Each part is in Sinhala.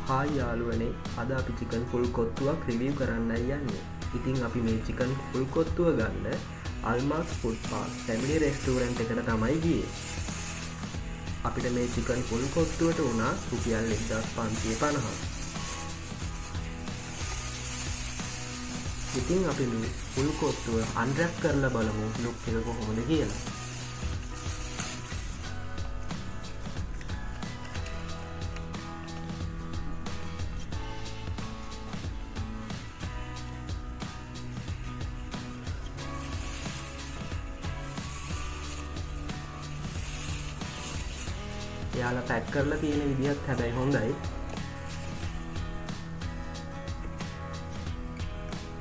හායි යාළුවනේ, අද අපි චිකන් ෆුල් කොත්තුවක් රිවිව් කරන්නයි යන්නේ. ඉතින් අපි මේ චිකන් ෆුල් කොත්තුව ගන්න අල්මාස් ෆුඩ් පාක් ෆැමිලි රෙස්ටෝරන්ට් එකට තමයි ගියේ. අපිට මේ චිකන් ෆුල් කොත්තුවට වුණා රුපියල් 1550. ඉතින් අපි මේ ෆුල් කොත්තුව අන්රැප් කරලා බලමු ලුක් එක කොහොමද කියලා. එයාලා පැක් කරලා තියෙන විදිහත් හැබැයි හොඳයි.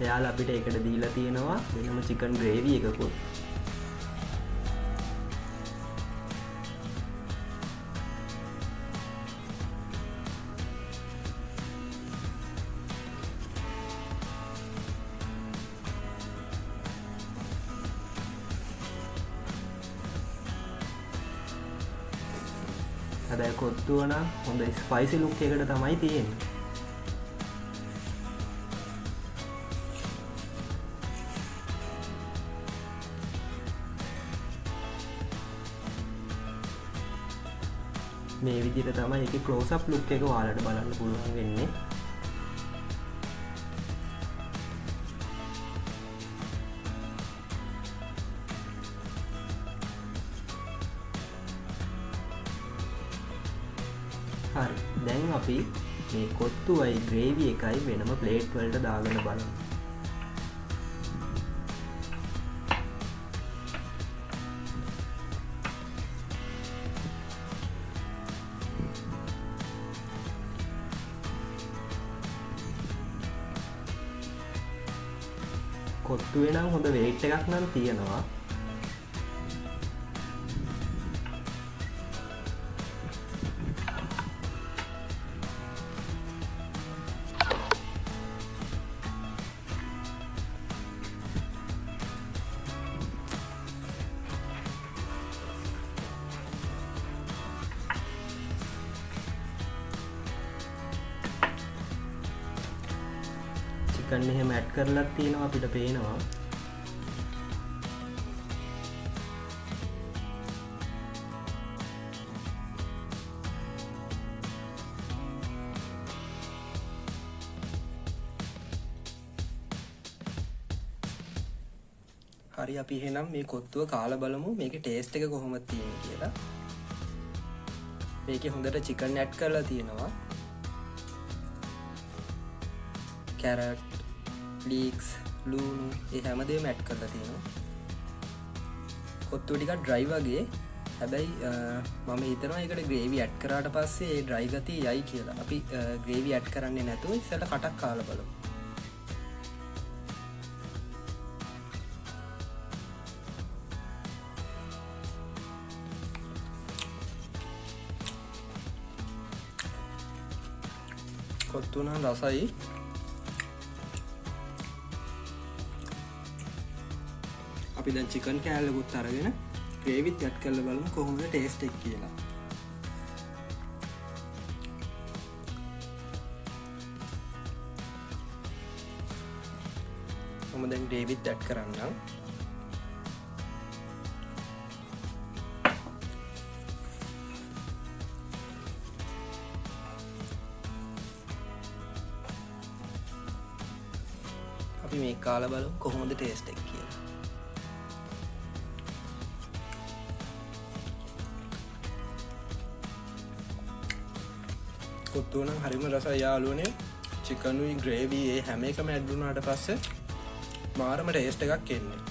එයාලා අපිට ඒකට දීලා තියෙනවා වෙනම චිකන් ග්‍රේවි එකකුත්. හැබැයි කොත්තුව නම් හොඳ ස්පයිසි ලුක් එකට තමයි තියෙන්නේ. මේ විදිහට තමයි ඒකේ ක්ලෝස් අප් ලුක් එක ඔයාලට බලන්න පුළුවන් වෙන්නේ. හරි, දැන් අපි මේ කොත්තුවයි ග්‍රේවි එකයි වෙනම ප්ලේට් වලට දාගෙන බලමු. කොත්තුවේ නම් හොඳ වේට් එකක් නම් තියෙනවා. චිකන් එහෙම ඇඩ් කරලා තියෙනවා අපිට පේනවා. හරි, අපි එහෙනම් මේ කොත්තුව කාලා බලමු මේකේ ටේස්ට් එක කොහොමද තියෙන්නේ කියලා. මේකේ හොඳට චිකන් ඇඩ් කරලා තියෙනවා. කැරට්, ලීක්ස්, ලූණු ඒ හැමදේම ඇඩ් කරලා තියෙනවා. කොත්තුව ටිකක් ඩ්‍රයි වගේ. හැබැයි මම හිතනවා ඒකට ග්‍රේවි ඇඩ් කරාට පස්සේ ඒ ඩ්‍රයි ගතිය යයි කියලා. අපි ග්‍රේවි ඇඩ් කරන්නේ නැතුව ඉස්සෙල්ලා කටක් කාලා බලමු. කොත්තුව නම් රසයි. අපි දැන් චිකන් කෑල්ලකුත් අරගෙන ග්‍රේවිත් ඇඩ් කරලා බලමු කොහොමද ටේස්ට් එක කියලා. මම දැන් ග්‍රේවිත් ඇඩ් කරන්නම්. අපි මේක කාලා බලමු කොහොමද ටේස්ට් එක කියලා. කොත්තුව නම් හරිම රසයි යාළුවනේ. චිකනුයි ග්‍රේවි ඒ හැම එකම ඇඩ් වුණාට පස්සේ මාරම ටේස්ට් එකක් එන්නේ.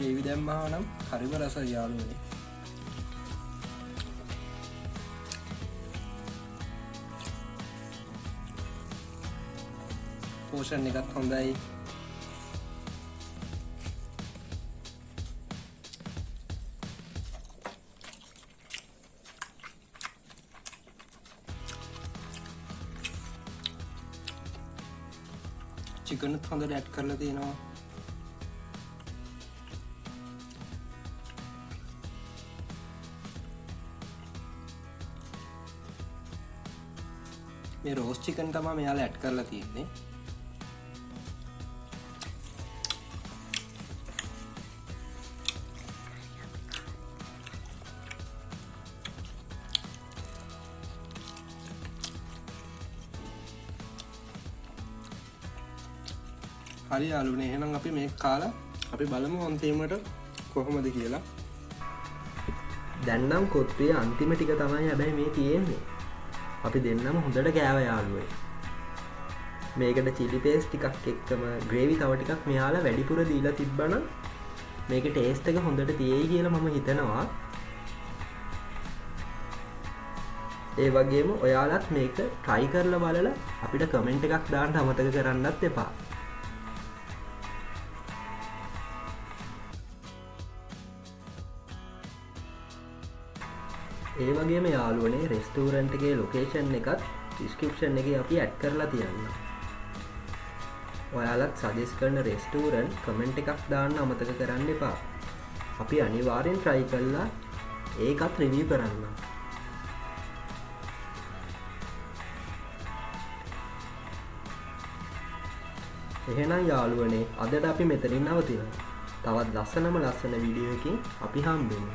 ග්‍රේවි දැම්මහම නම් හරිම රසයි යාළුවනේ. පෝෂන් එකත් හොඳයි. චිකනුත් හොඳට ඇඩ් කරලා තියෙනවා. මේ රෝස් චිකන් තමයි මෙයාලා ඇඩ් කරලා තියෙන්නේ. හරි යාළුවනේ, එහෙනම් අපි මේක කාලා අපි බලමු අන්තිමට කොහොමද කියලා. දැන් නම් කොත්තුවේ අන්තිම ටික තමයි හැබැයි මේ තියෙන්නේ. අපි දෙන්නම හොඳට කෑව යාළුවෝ. මේකට චිලි පේස්ට් ටිකක් එක්කම ග්‍රේවි තව ටිකක් මෙයාලා වැඩිපුර දීලා තිබ්බනම් මේකේ ටේස්ට් එක හොඳට තියෙයි කියලා මම හිතනවා. ඒ වගේම ඔයාලත් මේක try කරලා බලලා අපිට කමෙන්ට් එකක් දාන්න අමතක කරන්නත් එපා. ඒ වගේම යාළුවනේ රෙස්ටෝරන්ට් එකේ ලොකේෂන් එකත් ඩිස්ක්‍රිප්ෂන් එකේ අපි ඇඩ් කරලා තියන්න. ඔයාලත් සජෙස්ට් කරන රෙස්ටෝරන්ට් කමෙන්ට් එකක් දාන්න අමතක කරන්න එපා. අපි අනිවාර්යෙන් try කරලා ඒකත් රිවිව් කරන්න. එහෙනම් යාළුවනේ අදට අපි මෙතනින් නවතිනවා. තවත් ලස්සන වීඩියෝ එකකින් අපි හම්බෙමු.